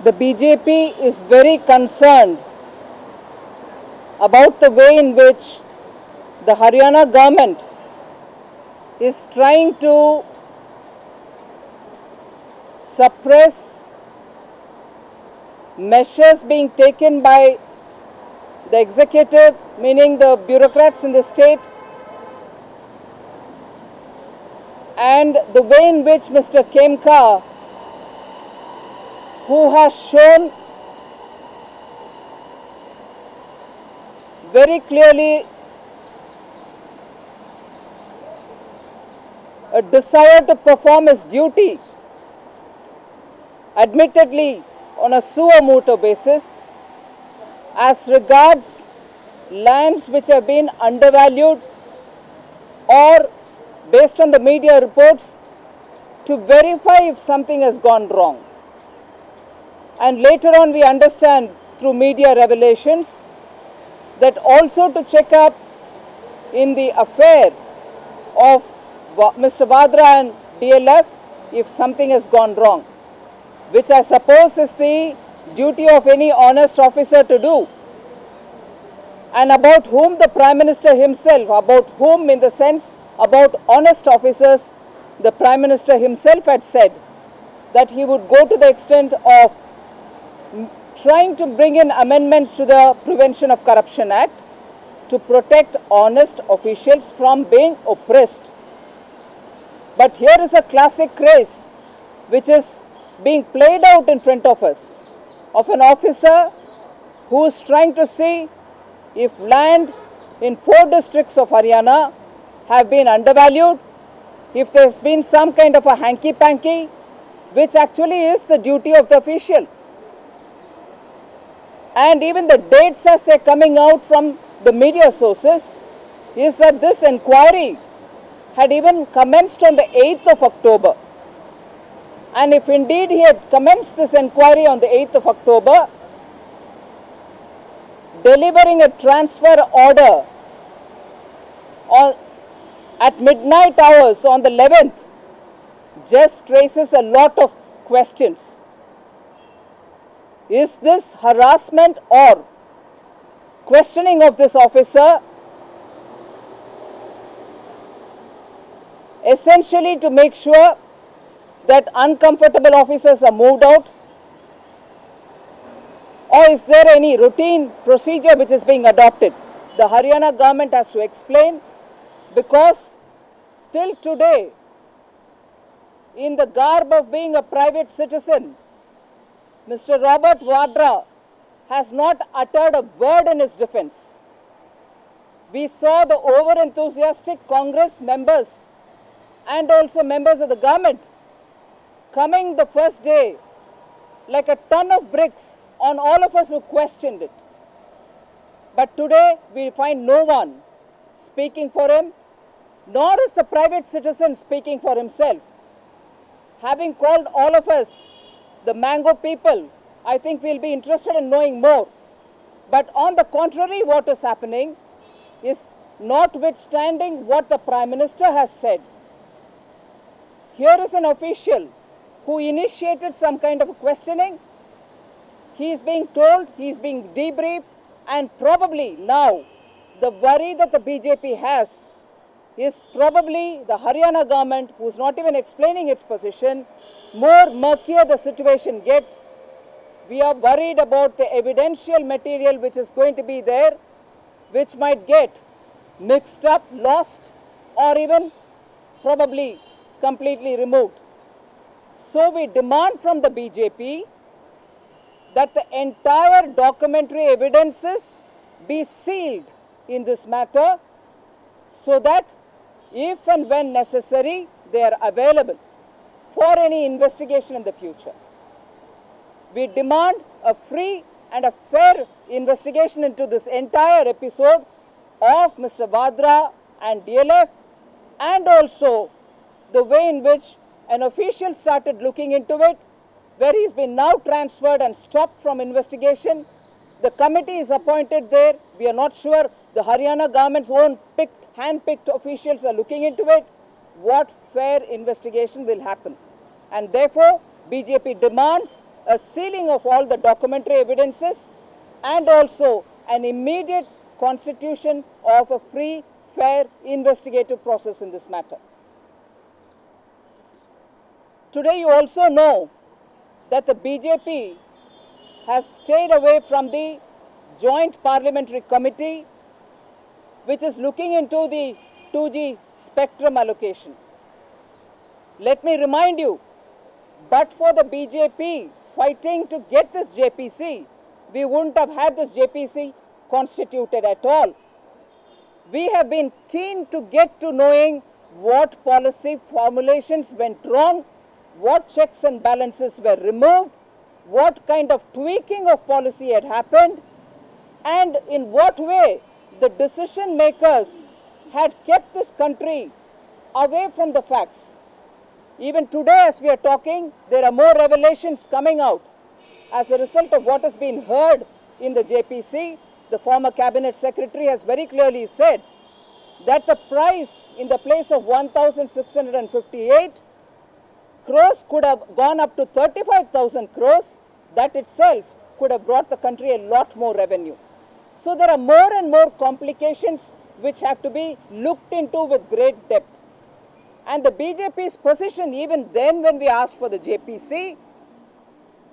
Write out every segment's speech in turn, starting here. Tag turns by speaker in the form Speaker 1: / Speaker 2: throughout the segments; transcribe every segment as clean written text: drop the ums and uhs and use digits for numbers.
Speaker 1: The BJP is very concerned about the way in which the Haryana government is trying to suppress measures being taken by the executive, meaning the bureaucrats in the state, and the way in which Mr. Khemka, who has shown very clearly a desire to perform his duty, admittedly on a suo motu basis, as regards lands which have been undervalued or based on the media reports, to verify if something has gone wrong. And later on we understand through media revelations that also to check up in the affair of Mr. Vadra and DLF if something has gone wrong, which I suppose is the duty of any honest officer to do, and about whom the Prime Minister himself, about whom in the sense about honest officers, the Prime Minister himself had said that he would go to the extent of trying to bring in amendments to the Prevention of Corruption Act to protect honest officials from being oppressed. But here is a classic case which is being played out in front of us, of an officer who is trying to see if land in 4 districts of Haryana have been undervalued, if there has been some kind of a hanky-panky, which actually is the duty of the official. And even the dates as they are coming out from the media sources is that this inquiry had even commenced on the 8th of October. And if indeed he had commenced this inquiry on the 8th of October, delivering a transfer order at midnight hours on the 11th just raises a lot of questions. Is this harassment or questioning of this officer essentially to make sure that uncomfortable officers are moved out? Or is there any routine procedure which is being adopted? The Haryana government has to explain, because till today, in the garb of being a private citizen, Mr. Robert Vadra has not uttered a word in his defense. We saw the over-enthusiastic Congress members and also members of the government coming the first day like a ton of bricks on all of us who questioned it. But today we find no one speaking for him, nor is the private citizen speaking for himself. Having called all of us the mango people, I think we'll be interested in knowing more. But on the contrary, what is happening is notwithstanding what the Prime Minister has said. Here is an official who initiated some kind of a questioning. He is being told, he is being debriefed, and probably now the worry that the BJP has is probably the Haryana government, who is not even explaining its position. More murkier the situation gets, we are worried about the evidential material which is going to be there, which might get mixed up, lost, or even probably completely removed. So we demand from the BJP that the entire documentary evidences be sealed in this matter, so that if and when necessary, they are available for any investigation in the future. We demand a free and a fair investigation into this entire episode of Mr. Vadra and DLF, and also the way in which an official started looking into it, where he's been now transferred and stopped from investigation. The committee is appointed there. We are not sure the Haryana government's own hand-picked officials are looking into it. What fair investigation will happen? And therefore, BJP demands a sealing of all the documentary evidences, and also an immediate constitution of a free, fair, investigative process in this matter. Today you also know that the BJP has stayed away from the Joint Parliamentary Committee which is looking into the 2G spectrum allocation. Let me remind you, but for the BJP fighting to get this JPC, we wouldn't have had this JPC constituted at all. We have been keen to get to knowing what policy formulations went wrong, what checks and balances were removed, what kind of tweaking of policy had happened, and in what way the decision makers had kept this country away from the facts. Even today as we are talking, there are more revelations coming out. As a result of what has been heard in the JPC, the former cabinet secretary has very clearly said that the price in the place of 1,658 crores could have gone up to 35,000 crores. That itself could have brought the country a lot more revenue. So there are more and more complications which have to be looked into with great depth. And the BJP's position even then when we asked for the JPC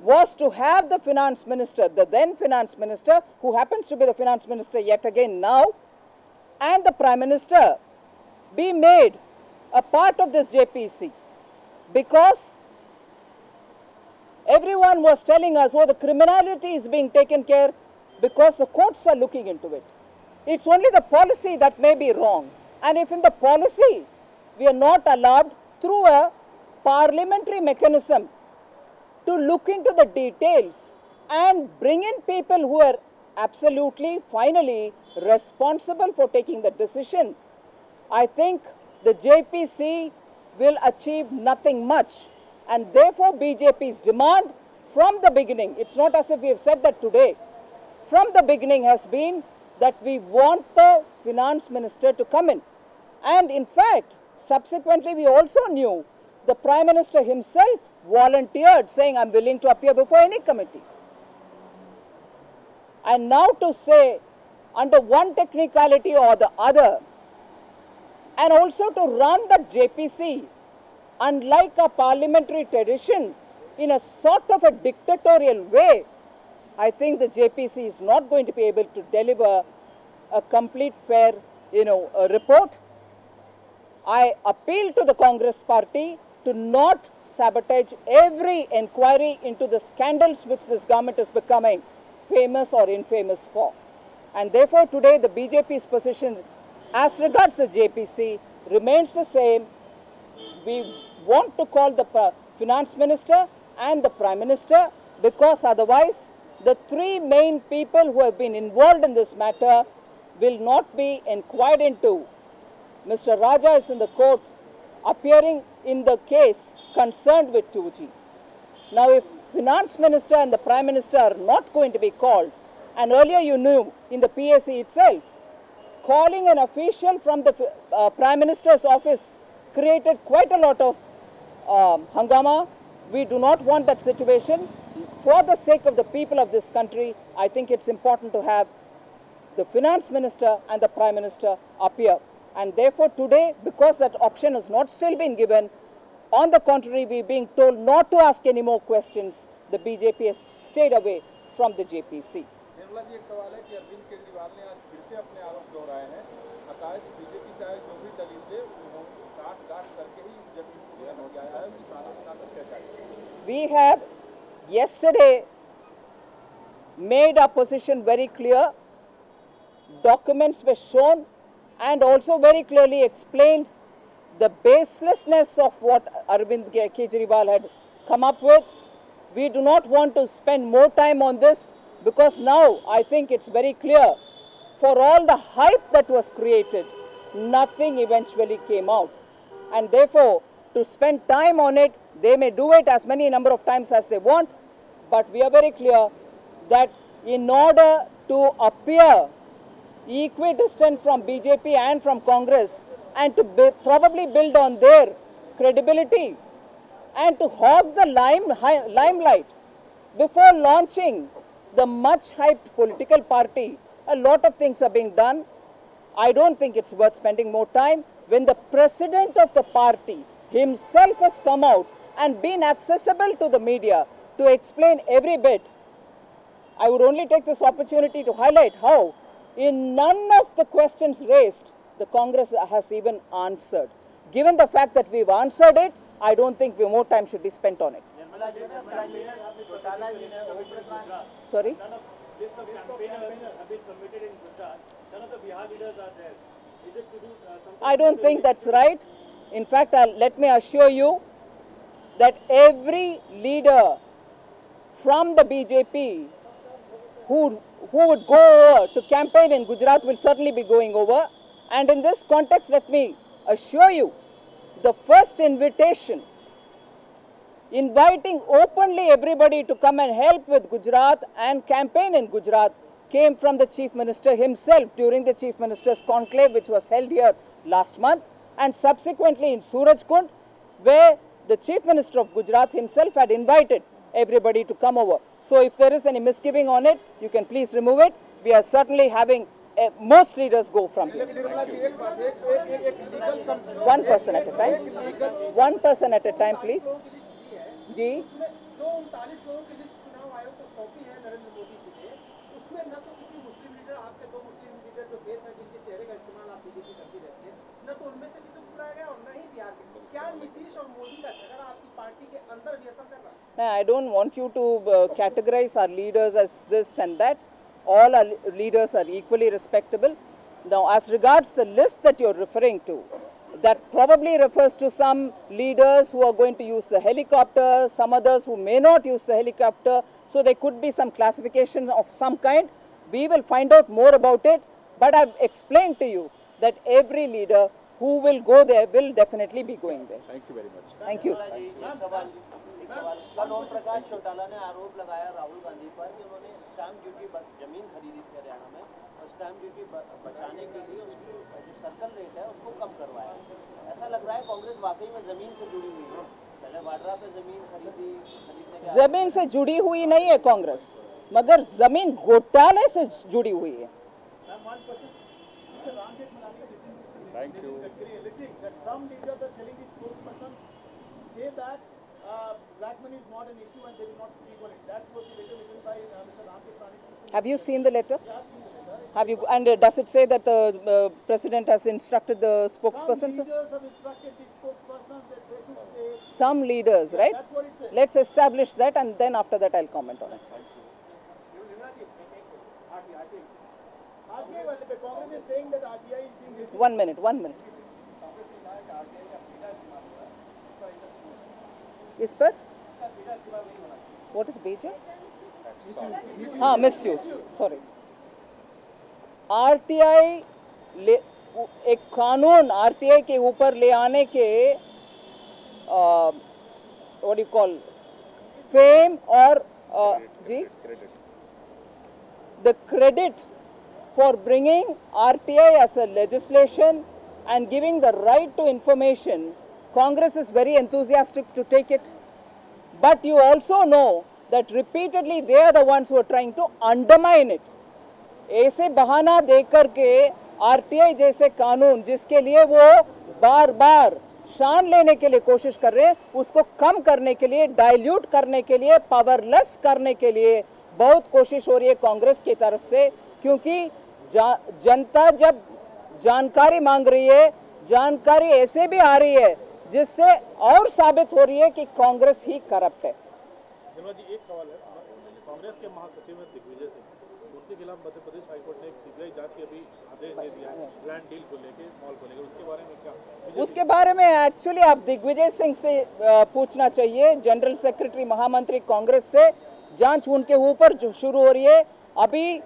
Speaker 1: was to have the finance minister, the then finance minister, who happens to be the finance minister yet again now, and the prime minister be made a part of this JPC, because everyone was telling us, oh, the criminality is being taken care because the courts are looking into it. It's only the policy that may be wrong. And if in the policy we are not allowed through a parliamentary mechanism to look into the details and bring in people who are absolutely, finally, responsible for taking the decision, I think the JPC will achieve nothing much. And therefore, BJP's demand from the beginning, it's not as if we have said that today, from the beginning has been that we want the finance minister to come in. And in fact, subsequently, we also knew the Prime Minister himself volunteered saying, I'm willing to appear before any committee. And now to say, under one technicality or the other, and also to run the JPC, unlike a parliamentary tradition, in a sort of a dictatorial way, I think the JPC is not going to be able to deliver a complete, fair, report. I appeal to the Congress party to not sabotage every inquiry into the scandals which this government is becoming famous or infamous for. And therefore, today the BJP's position as regards the JPC remains the same. We want to call the finance minister and the prime minister, because otherwise the three main people who have been involved in this matter will not be inquired into. Mr. Raja is in the court appearing in the case concerned with 2G. Now, if finance minister and the prime minister are not going to be called, and earlier you knew in the PAC itself, calling an official from the prime minister's office created quite a lot of hangama. We do not want that situation. For the sake of the people of this country, I think it's important to have the finance minister and the prime minister appear. And therefore today, because that option has not still been given, on the contrary, we're being told not to ask any more questions. The BJP has stayed away from the JPC.
Speaker 2: Nirmala ji, एक सवाल है कि अरविंद केजरीवाल ने आज फिर से अपने आरोप दोहराए हैं। अकायद बीजेपी चाहे जो भी दलील दे, वो साठ-गांठ करके ही इस जमीन को लेकर आया है, किसानों के साथ अत्याचार।
Speaker 1: We have yesterday made our position very clear. Documents were shown and also very clearly explained the baselessness of what Arvind Kejriwal had come up with. We do not want to spend more time on this, because now I think it's very clear, for all the hype that was created, nothing eventually came out. And therefore, to spend time on it, they may do it as many number of times as they want, but we are very clear that in order to appear equidistant from BJP and from Congress, and to probably build on their credibility and to hog the limelight, before launching the much hyped political party, a lot of things are being done. I don't think it's worth spending more time when the president of the party himself has come out and been accessible to the media to explain every bit. I would only take this opportunity to highlight how in none of the questions raised, the Congress has even answered. Given the fact that we've answered it, I don't think more time should be spent on it. Sorry?
Speaker 3: List of campaigners have been submitted in Gujarat. None of the Bihar leaders are there. Is it to do something?
Speaker 1: I don't think that's right. In fact, let me assure you that every leader from the BJP who would go over to campaign in Gujarat will certainly be going over. And in this context, let me assure you, the first invitation inviting openly everybody to come and help with Gujarat and campaign in Gujarat came from the Chief Minister himself during the Chief Minister's conclave, which was held here last month, and subsequently in Surajkund, where the Chief Minister of Gujarat himself had invited everybody to come over. So if there is any misgiving on it, you can please remove it. We are certainly having most leaders go from here. One person at a time. One person at a time, please. जी
Speaker 4: जो 39 लोगों की list चुनाव आयोग को सौंपी है नरेंद्र मोदी जी ने, उसमें न तो किसी मुस्लिम लीडर, आपके दो मुस्लिम लीडर जो फेस है जिनके चेहरे का इस्तेमाल आप बीजेपी करती रहती है, न तो उनमें से किसी को बुलाया गया और न ही बिहार के। क्या नीतीश और मोदी का झगड़ा आपकी पार्टी के अंदर भी असर कर रहा है?
Speaker 1: No, I don't want you to categorize our leaders as this and that. All our leaders are equally respectable. Now, as regards the list that you're referring to, that probably refers to some leaders who are going to use the helicopter, some others who may not use the helicopter. So there could be some classification of some kind. We will find out more about it. But I've explained to you that every leader who will go there will definitely be going there.
Speaker 2: Thank you very much.
Speaker 1: Thank you.
Speaker 5: एक सवाल कल ओम प्रकाश चौटाला ने आरोप लगाया राहुल गांधी पर कि उन्होंने stamp duty जमीन खरीदी थी हरियाणा में और स्टैम्प ड्यूटी बचाने के लिए उसकी जो सर्कल रेट है उसको कम करवाया। ऐसा लग रहा है कांग्रेस वाकई में जमीन से जुड़ी हुई है। पहले वाड्रा पे जमीन खरीदने के
Speaker 1: जमीन से जुड़ी हुई नहीं है कांग्रेस, मगर जमीन घोटाले से जुड़ी हुई है।
Speaker 2: Thank you.
Speaker 4: Black money is not an issue and they will not speak on it. That was the letter written by Mr. Ramdev Prani.
Speaker 1: Have you seen the letter? Have you? And does it say that the president has instructed the spokesperson?
Speaker 4: Some leaders have instructed the spokespersons that they should say.
Speaker 1: Some leaders, right?
Speaker 4: That's what it says.
Speaker 1: Let's establish that, and then after that, I'll comment on it.
Speaker 4: RTI, Congress is saying that RTI is being misused.
Speaker 1: 1 minute, 1 minute. इस पर What is BJ? हाँ, misuse. Sorry. RTI एक कानून RTI के ऊपर ले आने के what do you call fame और जी the credit for bringing RTI as a legislation and giving the right to information, Congress is very enthusiastic to take it. But you also know that repeatedly they are the ones who are trying to undermine it. ऐसे बहाना देकर के RTI जैसे कानून जिसके लिए वो बार बार शान लेने के लिए कोशिश कर रहे हैं, उसको कम करने के लिए, डाइल्यूट करने के लिए, पावरलेस करने के लिए बहुत कोशिश हो रही है कांग्रेस की तरफ से, क्योंकि जनता जब जानकारी मांग रही है, जानकारी ऐसे भी आ रही है जिससे और साबित हो रही है कि कांग्रेस ही करप्ट है।
Speaker 2: निर्मला जी, एक सवाल है, कांग्रेस के महासचिव हैं दिग्विजय सिंह, उनके खिलाफ मध्य प्रदेश हाईकोर्ट ने एक सीबीआई जांच के अभी आदेश दे दिया है लैंड डील को लेके, मॉल को लेकर, उसके बारे में क्या?
Speaker 1: उसके बारे में एक्चुअली आप दिग्विजय सिंह से पूछना चाहिए, जनरल सेक्रेटरी महामंत्री कांग्रेस से। जांच उनके ऊपर जो शुरू हो रही है, अभी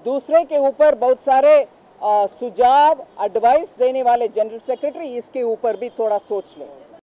Speaker 1: दूसरे के ऊपर बहुत सारे सुझाव एडवाइस देने वाले जनरल सेक्रेटरी, इसके ऊपर भी थोड़ा सोच लें।